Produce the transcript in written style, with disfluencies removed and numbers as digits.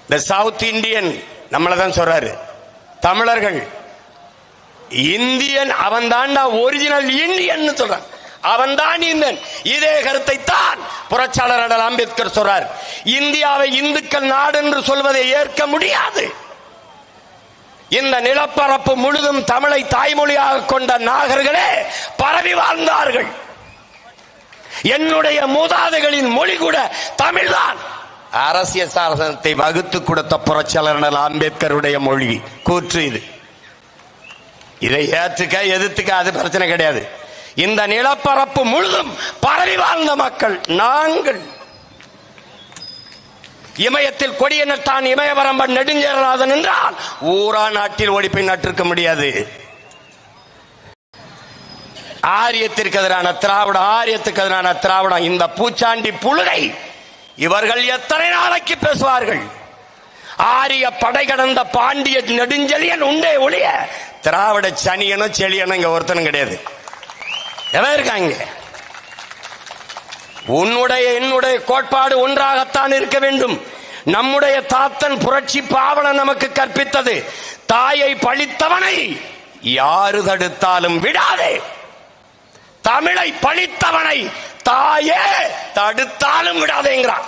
இந்த south Indian நம்மளதான் சொல்றாரு, தமிழர்கள் இந்தியன் அவன் தான்டா ஒரிஜினல் இந்தியன் சொல்றான், அவன் தான் இந்தியன். இதே கருத்தை தான் புரட்சியாளர் அண்ணல் அம்பேத்கர் சொல்றார். இந்தியாவை இந்துக்கள் நாடு என்று சொல்வதை ஏற்க முடியாது. இந்த நிலப்பரப்பு முழுதும் தமிழை தாய்மொழியாக கொண்ட நாகர்களே பரவி வாழ்ந்தார்கள். என்னுடைய மூதாதைகளின் மொழி கூட தமிழ்தான். அரசியல் சாசனத்தை வகுத்து கொடுத்த புரட்சியாளர் அண்ணல் அம்பேத்கருடைய மொழி கூற்று இது. இதை ஏற்றுக்க எதிர்த்துக்க அது பிரச்சனை கிடையாது. இந்த நிலப்பரப்பு முழுதும் பரவி வாழ்ந்த மக்கள் நாங்கள். இமயத்தில் கொடிய நட்டான் இமயவரம்பன் நெடுஞ்சேரநாதன் என்றால் ஊரா நாட்டில் ஓடிப்பை நட்டிருக்க முடியாது. ஆரியத்திற்கு எதிரான திராவிடம், ஆரியத்துக்கு எதிரான திராவிடம், இந்த பூச்சாண்டி புழுகை இவர்கள் எத்தனை நாளைக்கு பேசுவார்கள்? ஆரிய படை கடந்த பாண்டிய நெடுஞ்செழியன் உண்டே ஒழிய திராவிட சனியனும் செழியனும் இங்க ஒருத்தனும் கிடையாது. எவன் இருக்காங்க? உன்னுடைய என்னுடைய கோட்பாடு ஒன்றாகத்தான் இருக்க வேண்டும். நம்முடைய தாத்தன் புரட்சி பாவலன் நமக்கு கற்பித்தது, தாயை பழித்தவனை யாரு தடுத்தாலும் விடாதே, தமிழை பழித்தவனை தாயே தடுத்தாலும் விடாதேங்கிறான்.